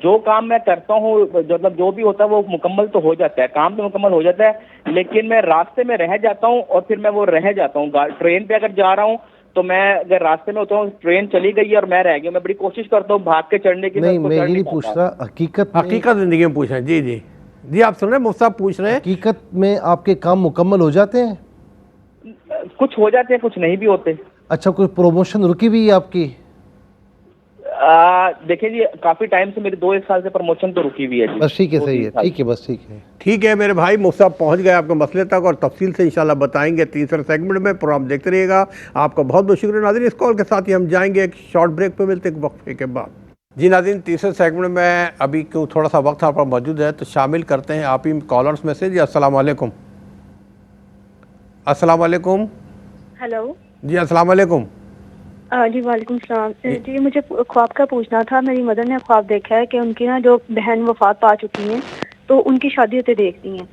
جو کام میں کرتا ہوں مطلب جو بھی ہوتا ہے وہ مکمل تو ہو جاتا ہے، کام تو مکمل ہو جاتا ہے، لیکن میں راستے میں رہ جاتا ہوں اور پھر میں وہ رہ جاتا ہوں. ٹرین پہ اگر جا رہا ہوں تو میں اگر راستے میں ہوتا ہوں، ٹرین چلی گئی اور میں رہ گیا، میں بڑی کوشش کرتا ہوں بھاگ کے چڑھنے کی. نہیں میں یہ نہیں پوچھ رہا، حقیقت زندگی میں پوچھ رہے ہیں. جی جی جی آپ سن رہے ہیں، مفتی صاحب پوچھ رہے ہیں حقیقت میں آپ کے کام مکمل ہو جاتے ہیں؟ کچھ ہو جاتے ہیں، کچھ نہیں بھی ہوتے. اچھا کوئی پروموشن رکی ہوئی ہے آپ کی؟ دیکھیں جی، کافی ٹائم سے میری 2-1 سال سے پروموشن تو رکی ہوئی ہے. بس ٹھیک ہے، صحیح ہے، ٹھیک ہے، بس ٹھیک ہے. ٹھیک ہے میرے بھائی، مفتی صاحب پہنچ گئے آپ کے مسئلے تک اور تفصیل سے انشاءاللہ بتائیں گے تیسرے سیگمنٹ میں. پروگرام دیکھتے رہیے گا. آپ کا بہت بہت شکریہ ناظرین. اس کال کے ساتھ ہی ہم جائیں گے ایک شارٹ بریک پہ، ملتے ایک وقفے کے بعد. جی ناظرین، تیسرے سیگمنٹ میں ابھی تھوڑا سا وقت آپ پر موجود ہے تو شامل کرتے ہیں آپ ہی کالرز میں سے. جی السلام علیکم. السلام علیکم. ہیلو. جی السلام علیکم. جی وعلیکم السلام. جی مجھے خواب کا پوچھنا تھا. میری مدر نے خواب دیکھا ہے کہ ان کی نا جو بہن وفات پا چکی ہیں تو ان کی شادی ہوتے دیکھتی ہیں،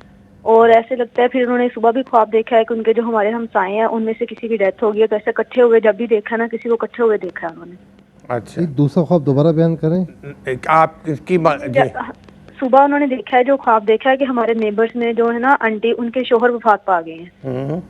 اور ایسے لگتا ہے. پھر انہوں نے صبح بھی خواب دیکھا ہے کہ ان کے جو ہمارے ہمسائے ہیں ان میں سے کسی کی ڈیتھ ہو گئی ہے، تو ایسے اکٹھے ہوئے جب بھی دیکھا نا کسی کو اکٹھے ہوئے دیکھا ہے انہوں نے. اچھا دوسرا خواب دوبارہ بیان کریں آپ اس کی جی صبح انہوں نے دیکھا ہے، جو خواب دیکھا ہے کہ ہمارے نیبرز میں جو ہے نا آنٹی، ان کے شوہر وفات پا گئے ہیں.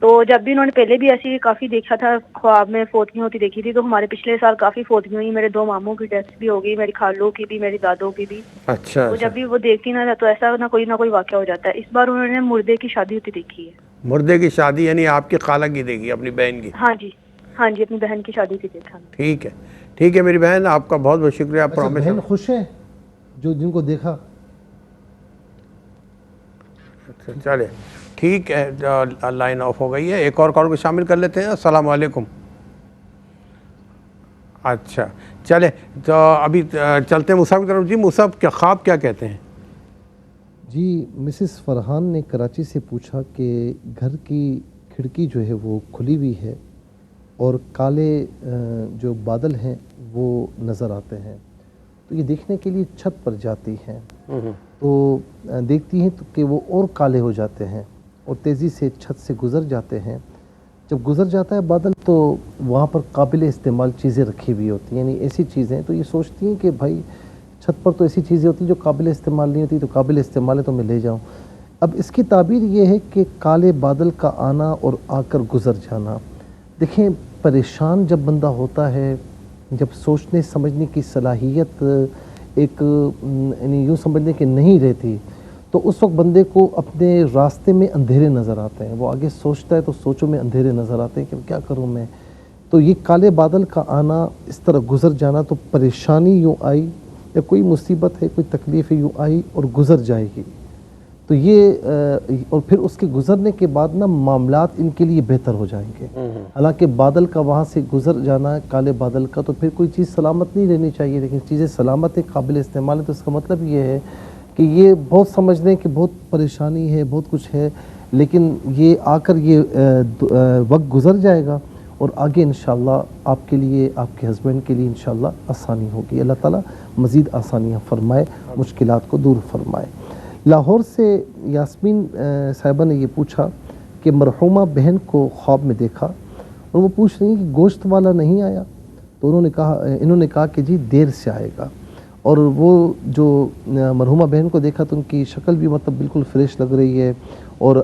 تو جب بھی انہوں نے پہلے بھی ایسی کافی دیکھا تھا خواب میں فوتگی ہوتی دیکھی تھی، تو ہمارے پچھلے سال کافی فوتگی ہوئی، میرے 2 ماموں کی ڈیتھ بھی ہو گئی، میری خالوں کی بھی، میری دادوں کی بھی. اچھا تو جب بھی وہ دیکھتی نا تو ایسا نہ کوئی واقعہ ہو جاتا ہے. اس بار انہوں نے مردے کی شادی ہوتی دیکھی ہے. مردے کی شادی یعنی آپ کی خالہ کی دیکھی، اپنی بہن کی؟ ہاں جی ہاں جی، اپنی بہن کی شادی کی دیکھا. ٹھیک ہے میری بہن، آپ کا بہت بہت شکریہ. بہن خوش ہیں جن کو دیکھا؟ چلے ٹھیک ہے، لائن آف ہو گئی ہے. ایک اور کال کو شامل کر لیتے ہیں. السلام علیکم. اچھا چلے تو ابھی چلتے ہیں مصعب کی طرف. جی مصعب، کیا خواب کیا کہتے ہیں؟ جی مسز فرحان نے کراچی سے پوچھا کہ گھر کی کھڑکی جو ہے وہ کھلی ہوئی ہے اور کالے جو بادل ہیں وہ نظر آتے ہیں. تو یہ دیکھنے کے لیے چھت پر جاتی ہیں تو دیکھتی ہیں تو کہ وہ اور کالے ہو جاتے ہیں اور تیزی سے چھت سے گزر جاتے ہیں. جب گزر جاتا ہے بادل تو وہاں پر قابل استعمال چیزیں رکھی ہوئی ہوتی ہیں، یعنی ایسی چیزیں. تو یہ سوچتی ہیں کہ بھائی چھت پر تو ایسی چیزیں ہوتی ہیں جو قابل استعمال نہیں ہوتی، تو قابل استعمال ہے تو میں لے جاؤں. اب اس کی تعبیر یہ ہے کہ کالے بادل کا آنا اور آ کر گزر جانا. دیکھیں پریشان جب بندہ ہوتا ہے، جب سوچنے سمجھنے کی صلاحیت ایک یعنی یوں سمجھنے کہ نہیں رہتی، تو اس وقت بندے کو اپنے راستے میں اندھیرے نظر آتے ہیں. وہ آگے سوچتا ہے تو سوچوں میں اندھیرے نظر آتے ہیں کہ کیا کروں میں. تو یہ کالے بادل کا آنا، اس طرح گزر جانا، تو پریشانی یوں آئی یا کوئی مصیبت ہے، کوئی تکلیف ہے، یوں آئی اور گزر جائے گی. تو یہ اور پھر اس کے گزرنے کے بعد نا معاملات ان کے لیے بہتر ہو جائیں گے. حالانکہ بادل کا وہاں سے گزر جانا ہے، کالے بادل کا، تو پھر کوئی چیز سلامت نہیں رہنی چاہیے، لیکن چیزیں سلامت ہے، قابل استعمال ہے. تو اس کا مطلب یہ ہے کہ یہ بہت سمجھ لیں کہ بہت پریشانی ہے، بہت کچھ ہے، لیکن یہ آ کر یہ وقت گزر جائے گا اور آگے انشاءاللہ آپ کے لیے، آپ کے ہسبینڈ کے لیے انشاءاللہ آسانی ہوگی. اللہ تعالیٰ مزید آسانیاں فرمائے، مشکلات کو دور فرمائے. لاہور سے یاسمین صاحبہ نے یہ پوچھا کہ مرحومہ بہن کو خواب میں دیکھا اور وہ پوچھ رہی ہیں کہ گوشت والا نہیں آیا. تو انہوں نے کہا کہ جی دیر سے آئے گا. اور وہ جو مرحومہ بہن کو دیکھا تو ان کی شکل بھی مطلب بالکل فریش لگ رہی ہے اور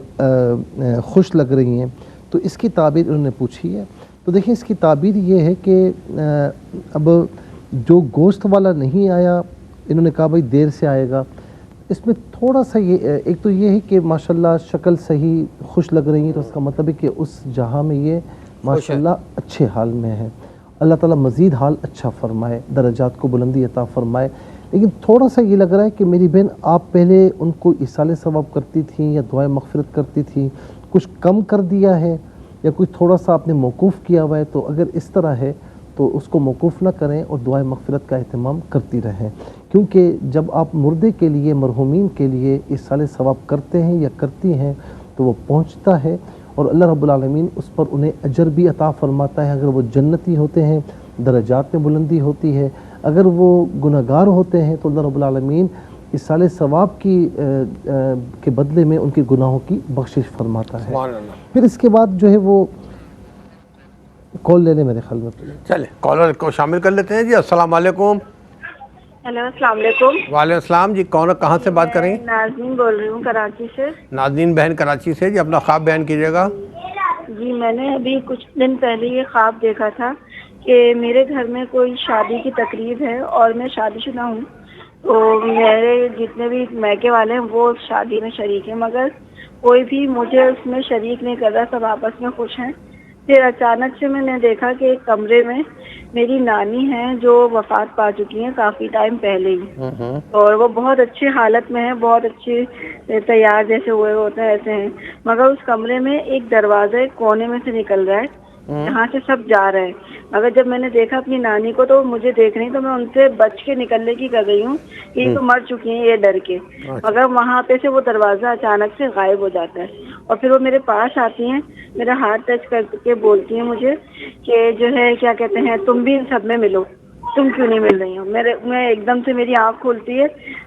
خوش لگ رہی ہیں. تو اس کی تعبیر انہوں نے پوچھی ہے. تو دیکھیں اس کی تعبیر یہ ہے کہ اب جو گوشت والا نہیں آیا، انہوں نے کہا بھائی دیر سے آئے گا. اس میں تھوڑا سا یہ ایک تو یہ ہے کہ ماشاءاللہ شکل صحیح خوش لگ رہی ہے، تو اس کا مطلب ہے کہ اس جہاں میں یہ ماشاءاللہ اچھے حال میں ہے. اللہ تعالیٰ مزید حال اچھا فرمائے، درجات کو بلندی عطا فرمائے. لیکن تھوڑا سا یہ لگ رہا ہے کہ میری بہن آپ پہلے ان کو ایصال ثواب کرتی تھیں یا دعائے مغفرت کرتی تھیں، کچھ کم کر دیا ہے یا کچھ تھوڑا سا آپ نے موقوف کیا ہوا ہے. تو اگر اس طرح ہے تو اس کو موقوف نہ کریں اور دعائے مغفرت کا اہتمام کرتی رہیں، کیونکہ جب آپ مردے کے لیے، مرحومین کے لیے ایصال ثواب کرتے ہیں یا کرتی ہیں تو وہ پہنچتا ہے اور اللہ رب العالمین اس پر انہیں اجر بھی عطا فرماتا ہے. اگر وہ جنتی ہوتے ہیں درجات میں بلندی ہوتی ہے، اگر وہ گناہگار ہوتے ہیں تو اللہ رب العالمین ایصال ثواب کے بدلے میں ان کے گناہوں کی بخشش فرماتا ہے. پھر اس کے بعد جو ہے وہ کال لے لیں میرے خیال میں. چلے کالر کو شامل کر لیتے ہیں. جی السلام علیکم. ہیلو السلام علیکم. وعلیکم السلام. جی کون کہاں سے بات کر رہی ہیں؟ ناظرین بول رہی ہوں کراچی سے. ناظرین بہن کراچی سے. جی اپنا خواب بیان کیجیے گا. جی میں نے ابھی کچھ دن پہلے یہ خواب دیکھا تھا کہ میرے گھر میں کوئی شادی کی تقریب ہے اور میں شادی شدہ ہوں، تو میرے جتنے بھی میکے والے ہیں وہ شادی میں شریک ہیں، مگر کوئی بھی مجھے اس میں شریک نہیں کر رہا، سب آپس میں خوش ہیں. پھر اچانک سے میں نے دیکھا کہ ایک کمرے میں میری نانی ہیں جو وفات پا چکی ہیں کافی ٹائم پہلے ہی، اور وہ بہت اچھی حالت میں ہیں، بہت اچھی تیار جیسے ہوئے ہوتے ہیں ایسے ہیں، مگر اس کمرے میں ایک دروازہ کونے میں سے نکل رہا ہے جہاں سے سب جا رہے ہیں. مگر جب میں نے دیکھا اپنی نانی کو تو مجھے دیکھ رہی، تو میں ان سے بچ کے نکلنے کی کر گئی ہوں کہ یہ تو مر چکی ہیں یہ ڈر کے، مگر وہاں پہ سے وہ دروازہ اچانک سے غائب ہو جاتا ہے. اور پھر وہ میرے پاس آتی ہیں، میرا ہاتھ ٹچ کر کے بولتی ہیں مجھے کہ جو ہے کیا کہتے ہیں تم بھی ان سب میں ملو، تم کیوں نہیں مل رہی ہو. میں ایک دم سے میری آنکھ کھلتی ہے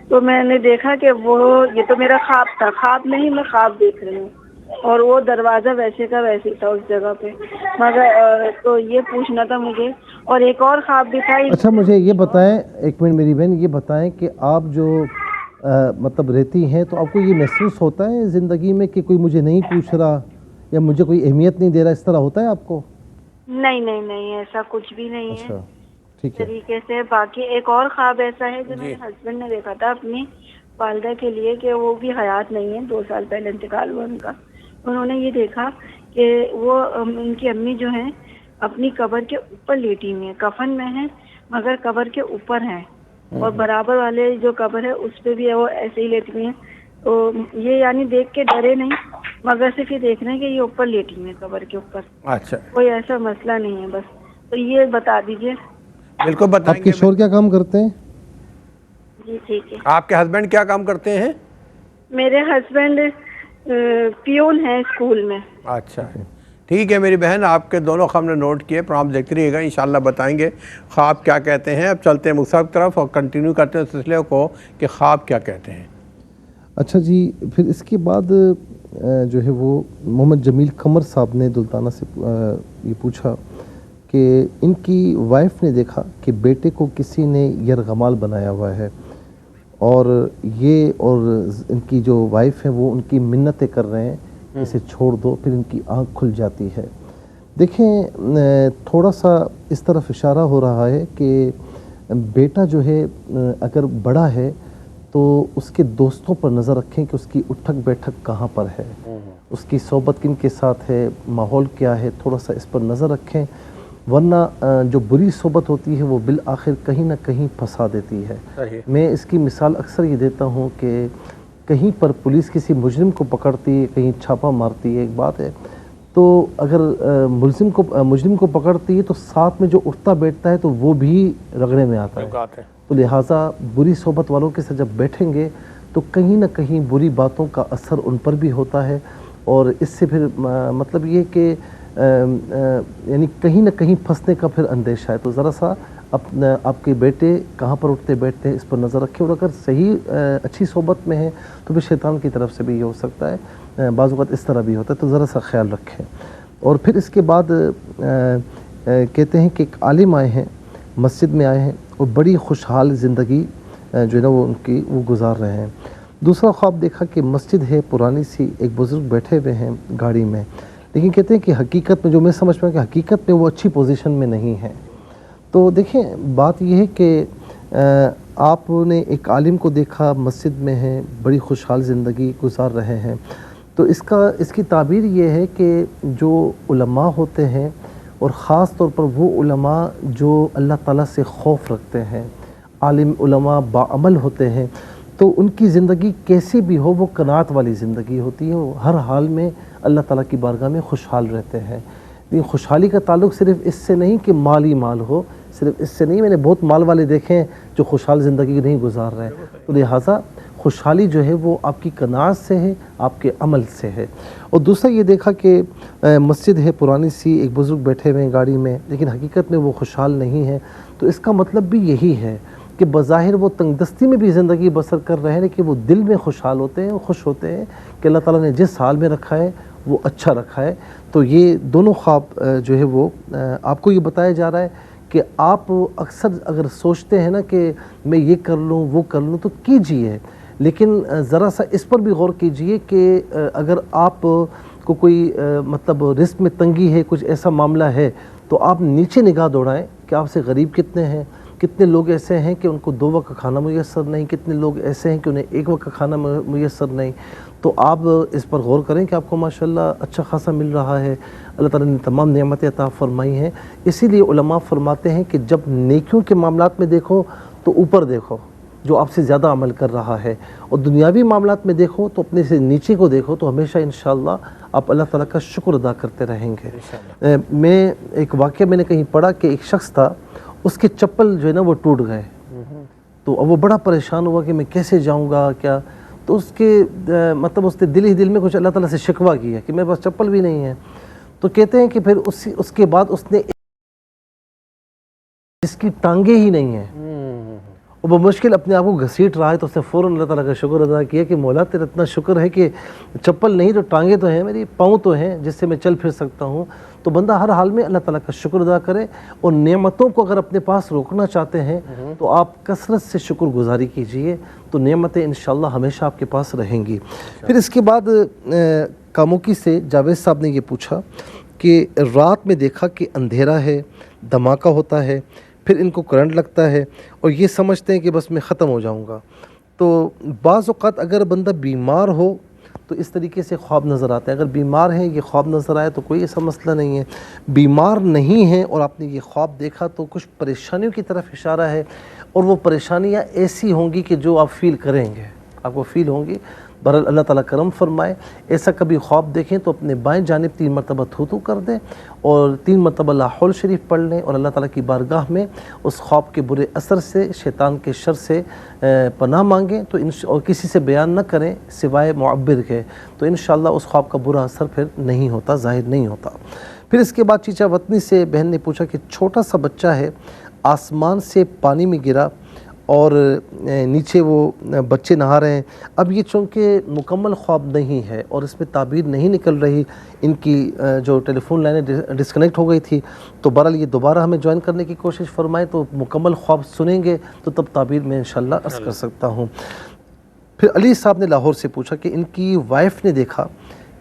تو میں نے دیکھا کہ وہ یہ تو میرا خواب تھا، خواب نہیں میں خواب دیکھ رہی ہوں. اور وہ دروازہ ویسے کا ویسے تھا اس جگہ پہ. مگر تو یہ پوچھنا تھا مجھے. اور ایک اور خواب بھی تھا. اچھا مجھے یہ بتائیں، ایک منٹ میری بہن، یہ بتائیں کہ آپ جو مطلب رہتی ہیں تو آپ کو یہ محسوس ہوتا ہے زندگی میں کہ کوئی مجھے نہیں پوچھ رہا یا مجھے کوئی اہمیت نہیں دے رہا، اس طرح ہوتا ہے آپ کو؟ نہیں نہیں نہیں، ایسا کچھ بھی نہیں ہے. اچھا ٹھیک ہے. طریقے سے. باقی ایک اور خواب ایسا ہے جو میرے ہسبینڈ نے دیکھا تھا اپنی والدہ کے لیے، کہ وہ بھی حیات نہیں ہے، 2 سال پہلے انتقال ہوا ان کا. انہوں نے یہ دیکھا کہ وہ ان کی امی جو ہیں اپنی قبر کے اوپر لیٹی ہوئی ہیں، کفن میں ہیں مگر قبر کے اوپر ہیں، اور برابر والے جو قبر ہے اس پہ بھی وہ ایسے ہی لیٹی ہوئی ہیں. تو یہ یعنی دیکھ کے ڈرے نہیں، مگر صرف یہ دیکھ رہے ہیں کہ یہ اوپر لیٹی ہوئی ہیں قبر کے اوپر. اچھا کوئی ایسا مسئلہ نہیں ہے بس. تو یہ بتا دیجئے. بالکل بتائیں آپ کے گے. شوہر کیا کام کرتے ہیں؟ جی ٹھیک ہے. آپ کے ہسبینڈ کیا کام کرتے ہیں؟ میرے ہسبینڈ پیون ہیں اسکول میں. اچھا ٹھیک ہے میری بہن، آپ کے دونوں خواب نے نوٹ کیے، پروگرام دیکھتے رہیے گا، انشاءاللہ بتائیں گے خواب کیا کہتے ہیں. اب چلتے ہیں مصحف کی طرف اور کنٹینیو کرتے ہیں سلسلے کو کہ خواب کیا کہتے ہیں. اچھا جی، پھر اس کے بعد جو ہے وہ محمد جمیل قمر صاحب نے دلتانہ سے یہ پوچھا کہ ان کی وائف نے دیکھا کہ بیٹے کو کسی نے یرغمال بنایا ہوا ہے، اور یہ اور ان کی جو وائف ہے وہ ان کی منتیں کر رہے ہیں اسے چھوڑ دو، پھر ان کی آنکھ کھل جاتی ہے. دیکھیں تھوڑا سا اس طرف اشارہ ہو رہا ہے کہ بیٹا جو ہے اگر بڑا ہے تو اس کے دوستوں پر نظر رکھیں کہ اس کی اٹھک بیٹھک کہاں پر ہے، اس کی صحبت کن کے ساتھ ہے، ماحول کیا ہے، تھوڑا سا اس پر نظر رکھیں، ورنہ جو بری صحبت ہوتی ہے وہ بالآخر کہیں نہ کہیں پھنسا دیتی ہے. میں اس کی مثال اکثر یہ دیتا ہوں کہ کہیں پر پولیس کسی مجرم کو پکڑتی ہے، کہیں چھاپہ مارتی ہے، ایک بات ہے، تو اگر مجرم کو پکڑتی ہے تو ساتھ میں جو اٹھتا بیٹھتا ہے تو وہ بھی رگڑے میں آتا ہے. تو لہٰذا بری صحبت والوں کے ساتھ جب بیٹھیں گے تو کہیں نہ کہیں بری باتوں کا اثر ان پر بھی ہوتا ہے، اور اس سے پھر مطلب یہ کہ یعنی کہیں نہ کہیں پھنسنے کا پھر اندیشہ ہے. تو ذرا سا آپ کے بیٹے کہاں پر اٹھتے بیٹھتے ہیں اس پر نظر رکھیں، اور اگر صحیح اچھی صحبت میں ہیں تو پھر شیطان کی طرف سے بھی یہ ہو سکتا ہے، بعض اوقات اس طرح بھی ہوتا ہے، تو ذرا سا خیال رکھیں. اور پھر اس کے بعد کہتے ہیں کہ ایک عالم آئے ہیں، مسجد میں آئے ہیں اور بڑی خوشحال زندگی جو ہے نا وہ گزار رہے ہیں. دوسرا خواب دیکھا کہ مسجد ہے پرانی سی، ایک بزرگ بیٹھے ہوئے ہیں گاڑی میں، لیکن کہتے ہیں کہ حقیقت میں جو میں سمجھ پایا کہ حقیقت میں وہ اچھی پوزیشن میں نہیں ہے. تو دیکھیں بات یہ ہے کہ آپ نے ایک عالم کو دیکھا مسجد میں ہیں، بڑی خوشحال زندگی گزار رہے ہیں، تو اس کی تعبیر یہ ہے کہ جو علماء ہوتے ہیں، اور خاص طور پر وہ علماء جو اللہ تعالیٰ سے خوف رکھتے ہیں، عالم علماء باعمل ہوتے ہیں، تو ان کی زندگی کیسی بھی ہو وہ قناعت والی زندگی ہوتی ہے، وہ ہر حال میں اللہ تعالیٰ کی بارگاہ میں خوشحال رہتے ہیں. لیکن خوشحالی کا تعلق صرف اس سے نہیں کہ مال ہی مال ہو، صرف اس سے نہیں. میں نے بہت مال والے دیکھے ہیں جو خوشحال زندگی نہیں گزار رہے. تو لہٰذا خوشحالی جو ہے وہ آپ کی قناعت سے ہے، آپ کے عمل سے ہے. اور دوسرا یہ دیکھا کہ مسجد ہے پرانی سی، ایک بزرگ بیٹھے ہوئے ہیں گاڑی میں، لیکن حقیقت میں وہ خوشحال نہیں ہے. تو اس کا مطلب بھی یہی ہے کہ بظاہر وہ تنگ دستی میں بھی زندگی بسر کر رہے ہیں، لیکن وہ دل میں خوشحال ہوتے ہیں، خوش ہوتے ہیں کہ اللہ تعالیٰ نے جس حال میں رکھا ہے وہ اچھا رکھا ہے. تو یہ دونوں خواب جو ہے وہ آپ کو یہ بتایا جا رہا ہے کہ آپ اکثر اگر سوچتے ہیں نا کہ میں یہ کر لوں وہ کر لوں تو کیجئے، لیکن ذرا سا اس پر بھی غور کیجئے کہ اگر آپ کو کوئی مطلب رزق میں تنگی ہے، کچھ ایسا معاملہ ہے، تو آپ نیچے نگاہ دوڑائیں کہ آپ سے غریب کتنے ہیں. کتنے لوگ ایسے ہیں کہ ان کو 2 وقت کا کھانا میسر نہیں، کتنے لوگ ایسے ہیں کہ انہیں 1 وقت کا کھانا میسر نہیں. تو آپ اس پر غور کریں کہ آپ کو ماشاءاللہ اچھا خاصا مل رہا ہے، اللہ تعالیٰ نے تمام نعمتیں عطا فرمائی ہیں. اسی لیے علماء فرماتے ہیں کہ جب نیکیوں کے معاملات میں دیکھو تو اوپر دیکھو جو آپ سے زیادہ عمل کر رہا ہے، اور دنیاوی معاملات میں دیکھو تو اپنے سے نیچے کو دیکھو، تو ہمیشہ انشاءاللہ آپ اللہ تعالیٰ کا شکر ادا کرتے رہیں گے. میں ایک واقعہ میں نے کہیں پڑھا کہ ایک شخص تھا، اس کے چپل جو ہے نا وہ ٹوٹ گئے، تو وہ بڑا پریشان ہوا کہ میں کیسے جاؤں گا کیا. تو اس کے مطلب اس نے دل ہی دل میں کچھ اللہ تعالیٰ سے شکوہ کیا کہ میرے پاس چپل بھی نہیں ہے. تو کہتے ہیں کہ پھر اس کے بعد اس نے جس کی ٹانگیں ہی نہیں ہیں اور بمشکل اپنے آپ کو گھسیٹ رہا ہے تو اس نے فوراً اللہ تعالیٰ کا شکر ادا کیا کہ مولا تیرا اتنا شکر ہے کہ چپل نہیں تو ٹانگیں تو ہیں میری، پاؤں تو ہیں جس سے میں چل پھر سکتا ہوں. تو بندہ ہر حال میں اللہ تعالیٰ کا شکر ادا کرے، اور نعمتوں کو اگر اپنے پاس روکنا چاہتے ہیں تو آپ کثرت سے شکر گزاری کیجئے، تو نعمتیں انشاءاللہ ہمیشہ آپ کے پاس رہیں گی. پھر اس کے بعد کاموکی سے جاوید صاحب نے یہ پوچھا کہ رات میں دیکھا کہ اندھیرا ہے، دھماکہ ہوتا ہے، پھر ان کو کرنٹ لگتا ہے اور یہ سمجھتے ہیں کہ بس میں ختم ہو جاؤں گا. تو بعض اوقات اگر بندہ بیمار ہو تو اس طریقے سے خواب نظر آتے ہیں. اگر بیمار ہیں یہ خواب نظر آئے تو کوئی ایسا مسئلہ نہیں ہے. بیمار نہیں ہیں اور آپ نے یہ خواب دیکھا تو کچھ پریشانیوں کی طرف اشارہ ہے، اور وہ پریشانیاں ایسی ہوں گی کہ جو آپ فیل کریں گے، آپ کو فیل ہوں گی. بہرحال اللہ تعالیٰ کرم فرمائے. ایسا کبھی خواب دیکھیں تو اپنے بائیں جانب 3 مرتبہ تھوتو کر دیں اور 3 مرتبہ لا حول شریف پڑھ لیں، اور اللہ تعالیٰ کی بارگاہ میں اس خواب کے برے اثر سے، شیطان کے شر سے پناہ مانگیں. تو اور کسی سے بیان نہ کریں سوائے معبر کے، تو انشاءاللہ اس خواب کا برا اثر پھر نہیں ہوتا، ظاہر نہیں ہوتا. پھر اس کے بعد چیچا وطنی سے بہن نے پوچھا کہ چھوٹا سا بچہ ہے، آسمان سے پانی میں گرا اور نیچے وہ بچے نہا رہے ہیں. اب یہ چونکہ مکمل خواب نہیں ہے اور اس میں تعبیر نہیں نکل رہی، ان کی جو ٹیلی فون لائنیں ڈسکنیکٹ ہو گئی تھی، تو بہرحال یہ دوبارہ ہمیں جوائن کرنے کی کوشش فرمائیں تو مکمل خواب سنیں گے تو تب تعبیر میں انشاءاللہ عرض کر سکتا ہوں. پھر علی صاحب نے لاہور سے پوچھا کہ ان کی وائف نے دیکھا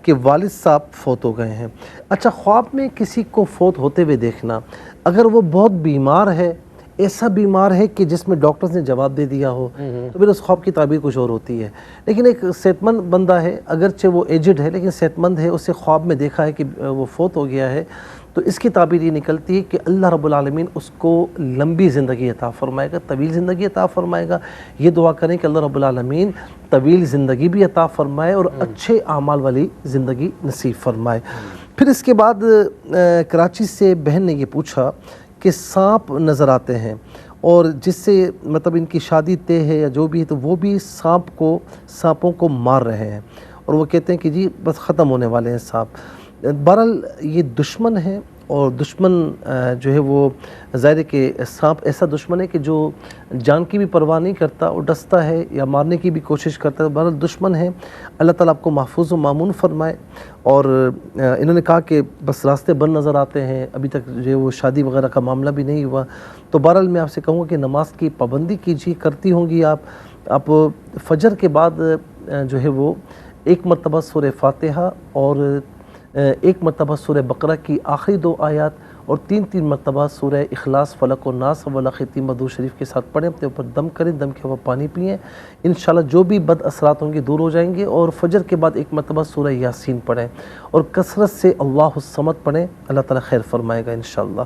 کہ والد صاحب فوت ہو گئے ہیں. اچھا، خواب میں کسی کو فوت ہوتے ہوئے دیکھنا، اگر وہ بہت بیمار ہے، ایسا بیمار ہے کہ جس میں ڈاکٹرز نے جواب دے دیا ہو، تو پھر اس خواب کی تعبیر کچھ اور ہوتی ہے. لیکن ایک صحت مند بندہ ہے، اگرچہ وہ ایجڈ ہے لیکن صحت مند ہے، اسے خواب میں دیکھا ہے کہ وہ فوت ہو گیا ہے، تو اس کی تعبیر یہ نکلتی ہے کہ اللہ رب العالمین اس کو لمبی زندگی عطا فرمائے گا، طویل زندگی عطا فرمائے گا. یہ دعا کریں کہ اللہ رب العالمین طویل زندگی بھی عطا فرمائے اور اچھے اعمال والی زندگی نصیب فرمائے. پھر اس کے بعد کراچی سے بہن نے یہ پوچھا کہ سانپ نظر آتے ہیں اور جس سے مطلب ان کی شادی طے ہے یا جو بھی ہے، تو وہ بھی سانپوں کو مار رہے ہیں اور وہ کہتے ہیں کہ جی بس ختم ہونے والے ہیں سانپ. بہرحال یہ دشمن ہے، اور دشمن جو ہے وہ ظاہر ہے کہ سانپ ایسا دشمن ہے کہ جو جان کی بھی پرواہ نہیں کرتا اور ڈستا ہے یا مارنے کی بھی کوشش کرتا ہے. بہرحال دشمن ہے. اللہ تعالیٰ آپ کو محفوظ و مامون فرمائے. اور انہوں نے کہا کہ بس راستے بند نظر آتے ہیں، ابھی تک جو ہے وہ شادی وغیرہ کا معاملہ بھی نہیں ہوا. تو بہرحال میں آپ سے کہوں گا کہ نماز کی پابندی کیجیے، کرتی ہوں گی آپ فجر کے بعد جو ہے وہ 1 مرتبہ سورہ فاتحہ اور 1 مرتبہ سورہ بقرہ کی آخری 2 آیات اور 3 مرتبہ سورہ اخلاص، فلق و ناس و ختیم درود شریف کے ساتھ پڑھیں. اپنے اوپر دم کریں، دم کے اوپر پانی پئیں، انشاءاللہ جو بھی بد اثرات ہوں گے دور ہو جائیں گے. اور فجر کے بعد 1 مرتبہ سورہ یاسین پڑھیں اور کثرت سے اللہ الصمد پڑھیں. اللہ تعالیٰ خیر فرمائے گا انشاءاللہ.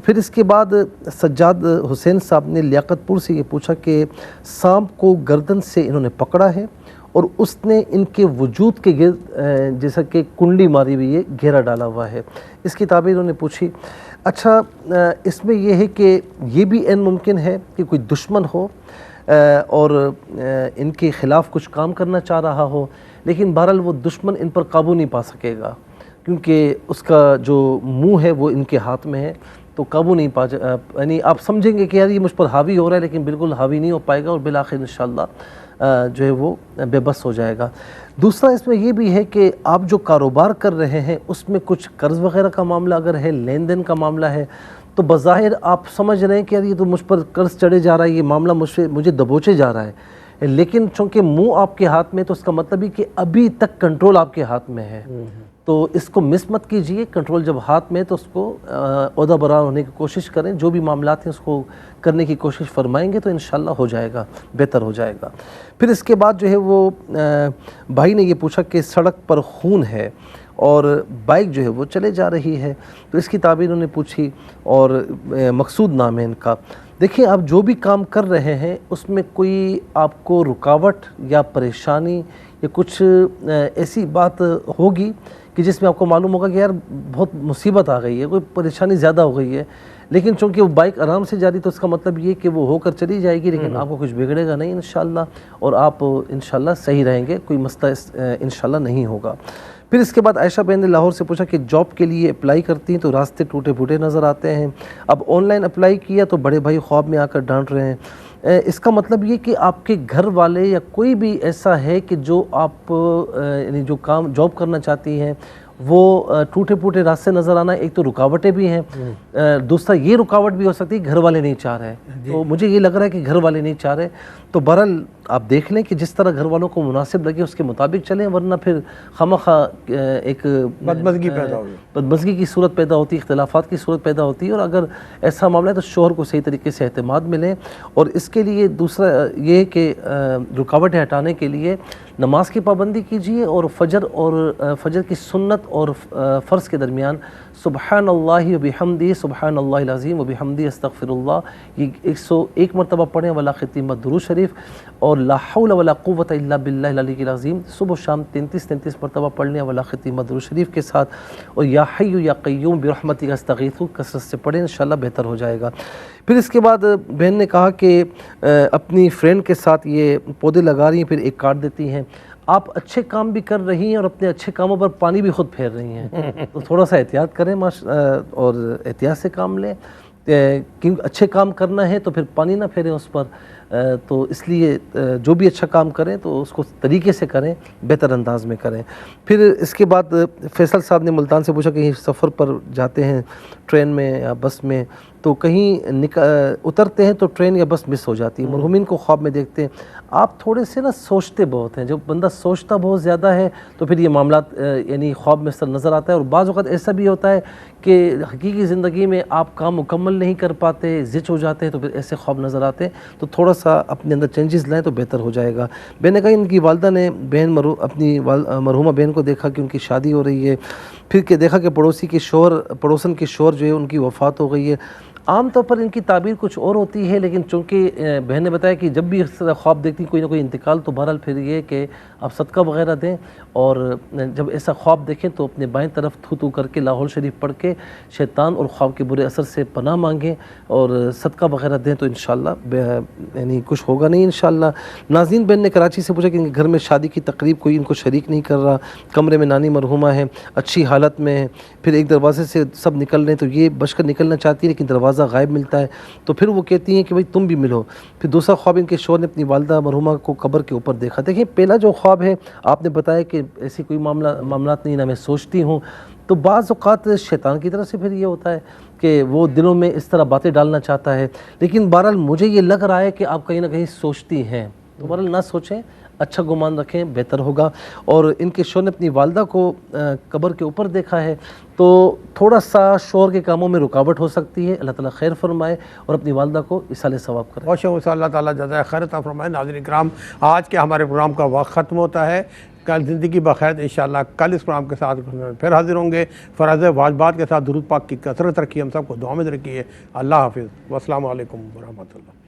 پھر اس کے بعد سجاد حسین صاحب نے لیاقت پور سے یہ پوچھا کہ سانپ کو گردن سے انہوں نے پکڑا ہے اور اس نے ان کے وجود کے گرد جیسا کہ کنڈی ماری ہوئی ہے، گھیرا ڈالا ہوا ہے. اس کی تعبیر انہوں نے پوچھی. اچھا، اس میں یہ ہے کہ یہ بھی عین ممکن ہے کہ کوئی دشمن ہو اور ان کے خلاف کچھ کام کرنا چاہ رہا ہو، لیکن بہرحال وہ دشمن ان پر قابو نہیں پا سکے گا کیونکہ اس کا جو منہ ہے وہ ان کے ہاتھ میں ہے، تو قابو نہیں یعنی آپ سمجھیں گے کہ یار یہ مجھ پر حاوی ہو رہا ہے، لیکن بالکل حاوی نہیں ہو پائے گا اور بالآخر انشاءاللہ جو ہے وہ بے بس ہو جائے گا. دوسرا اس میں یہ بھی ہے کہ آپ جو کاروبار کر رہے ہیں اس میں کچھ قرض وغیرہ کا معاملہ اگر ہے، لین دین کا معاملہ ہے، تو بظاہر آپ سمجھ رہے ہیں کہ یار یہ تو مجھ پر قرض چڑھے جا رہا ہے، یہ معاملہ مجھے دبوچے جا رہا ہے، لیکن چونکہ منہ آپ کے ہاتھ میں، تو اس کا مطلب ہے کہ ابھی تک کنٹرول آپ کے ہاتھ میں ہے. تو اس کو مس مت کیجئے. کنٹرول جب ہاتھ میں تو اس کو عہدہ برابر ہونے کی کوشش کریں. جو بھی معاملات ہیں اس کو کرنے کی کوشش فرمائیں گے تو انشاءاللہ ہو جائے گا، بہتر ہو جائے گا. پھر اس کے بعد جو ہے وہ بھائی نے یہ پوچھا کہ سڑک پر خون ہے اور بائک جو ہے وہ چلے جا رہی ہے، تو اس کی تعبیر انہوں نے پوچھی اور مقصود نام ہے ان کا. دیکھیں، آپ جو بھی کام کر رہے ہیں اس میں کوئی آپ کو رکاوٹ یا پریشانی یا کچھ ایسی بات ہوگی کہ جس میں آپ کو معلوم ہوگا کہ یار بہت مصیبت آ گئی ہے، کوئی پریشانی زیادہ ہو گئی ہے، لیکن چونکہ وہ بائک آرام سے جا رہی تو اس کا مطلب یہ کہ وہ ہو کر چلی جائے گی، لیکن آپ کو کچھ بگڑے گا نہیں انشاءاللہ، اور آپ انشاءاللہ صحیح رہیں گے، کوئی مسئلہ انشاءاللہ نہیں ہوگا. پھر اس کے بعد عائشہ بہن نے لاہور سے پوچھا کہ جاب کے لیے اپلائی کرتی ہیں تو راستے ٹوٹے پھوٹے نظر آتے ہیں. اب آن لائن اپلائی کیا تو بڑے بھائی خواب میں آ کر ڈانٹ رہے ہیں. اس کا مطلب یہ کہ آپ کے گھر والے یا کوئی بھی ایسا ہے کہ جو آپ یعنی جو کام جاب کرنا چاہتی ہیں وہ ٹوٹے پھوٹے راستے نظر آنا، ایک تو رکاوٹیں بھی ہیں، دوسرا یہ رکاوٹ بھی ہو سکتی ہے گھر والے نہیں چاہ رہے، تو مجھے یہ لگ رہا ہے کہ گھر والے نہیں چاہ رہے، تو بہرحال آپ دیکھ لیں کہ جس طرح گھر والوں کو مناسب لگے اس کے مطابق چلیں، ورنہ پھر خواہ ایک بدمزگی کی صورت پیدا ہوتی ہے، اختلافات کی صورت پیدا ہوتی ہے، اور اگر ایسا معاملہ ہے تو شوہر کو صحیح طریقے سے اعتماد ملے، اور اس کے لیے دوسرا یہ کہ رکاوٹیں ہٹانے کے لیے نماز کی پابندی کیجیے، اور فجر کی سنت اور فرض کے درمیان سبحان اللہ وبحمدہ سبحان اللہ العظیم وبحمدہ استغفر اللہ یہ 101 مرتبہ پڑھیں، ولا ختیمت درود شریف، اور لا حول ولا قوت الا باللہ العلی العظیم صبح و شام 33 مرتبہ پڑھنے ولا ختیمت درود شریف کے ساتھ، اور یا حی یا قیوم برحمتک استغیث کثرت سے پڑھیں، انشاءاللہ بہتر ہو جائے گا۔ پھر اس کے بعد بہن نے کہا کہ اپنی فرینڈ کے ساتھ یہ پودے لگا رہی ہیں، پھر ایک کاٹ دیتی ہیں۔ آپ اچھے کام بھی کر رہی ہیں اور اپنے اچھے کاموں پر پانی بھی خود پھیر رہی ہیں، تو تھوڑا سا احتیاط کریں اور احتیاط سے کام لیں، کیونکہ اچھے کام کرنا ہے تو پھر پانی نہ پھیریں اس پر، تو اس لیے جو بھی اچھا کام کریں تو اس کو طریقے سے کریں، بہتر انداز میں کریں۔ پھر اس کے بعد فیصل صاحب نے ملتان سے پوچھا کہیں سفر پر جاتے ہیں ٹرین میں یا بس میں، تو کہیں اترتے ہیں تو ٹرین یا بس مس ہو جاتی ہے، مرحومین کو خواب میں دیکھتے ہیں۔ آپ تھوڑے سے نا سوچتے بہت ہیں، جب بندہ سوچتا بہت زیادہ ہے تو پھر یہ معاملات یعنی خواب میں نظر آتا ہے، اور بعض اوقات ایسا بھی ہوتا ہے کہ حقیقی زندگی میں آپ کام مکمل نہیں کر پاتے، زچ ہو جاتے ہیں، تو پھر ایسے خواب نظر آتے ہیں، تو تھوڑا سا اپنے اندر چینجز لائیں تو بہتر ہو جائے گا۔ بہن نے کہا ان کی والدہ نے اپنی مرحومہ بہن کو دیکھا کہ ان کی شادی ہو رہی ہے، پھر کہ دیکھا کہ پڑوسن کے شوہر جو ہے ان کی وفات ہو گئی ہے۔ عام طور پر ان کی تعبیر کچھ اور ہوتی ہے، لیکن چونکہ بہن نے بتایا کہ جب بھی اس طرح خواب دیکھتی کوئی نہ کوئی انتقال، تو بہرحال پھر یہ کہ آپ صدقہ وغیرہ دیں، اور جب ایسا خواب دیکھیں تو اپنے بائیں طرف تھو کر کے لاحول شریف پڑھ کے شیطان اور خواب کے برے اثر سے پناہ مانگیں اور صدقہ وغیرہ دیں، تو انشاءاللہ یعنی کچھ ہوگا نہیں انشاءاللہ۔ ناظرین، بہن نے کراچی سے پوچھا کہ ان کے گھر میں شادی کی تقریب کوئی ان کو شریک نہیں کر رہا، کمرے میں نانی مرحومہ ہے، اچھی حالت میں ہے، پھر ایک دروازے سے سب نکل رہے ہیں تو یہ بچ کر نکلنا چاہتی ہے لیکن دروازہ غائب ملتا ہے، تو پھر وہ کہتی ہیں کہ بھئی تم بھی ملو۔ پھر دوسرا خواب ان کے شوہر نے اپنی والدہ مرحومہ کو قبر کے اوپر دیکھا۔ دیکھیں پہلا جو خواب ہے آپ نے بتایا کہ ایسی کوئی معاملات نہیں، نہ میں سوچتی ہوں، تو بعض اوقات شیطان کی طرف سے پھر یہ ہوتا ہے کہ وہ دلوں میں اس طرح باتیں ڈالنا چاہتا ہے، لیکن بہرحال مجھے یہ لگ رہا ہے کہ آپ کہیں نہ کہیں سوچتی ہیں، تو بہرحال نہ سوچیں، اچھا گمان رکھیں، بہتر ہوگا۔ اور ان کے شوہر نے اپنی والدہ کو قبر کے اوپر دیکھا ہے، تو تھوڑا سا شوہر کے کاموں میں رکاوٹ ہو سکتی ہے، اللہ تعالیٰ خیر فرمائے اور اپنی والدہ کو ایصال ثواب کرے۔ بہت شکریہ، اللہ تعالیٰ جزائے خیر عطا فرمائے۔ ناظرین کرام، آج کے ہمارے پروگرام کا وقت ختم ہوتا ہے، کل زندگی بخیر، انشاءاللہ کل اس پروگرام کے ساتھ پھر حاضر ہوں گے۔ فرائض واجبات کے ساتھ درود پاک کی کثرت رکھیے، ہم سب کو دعا میں رکھیے۔ اللہ حافظ، والسلام علیکم ورحمۃ اللہ۔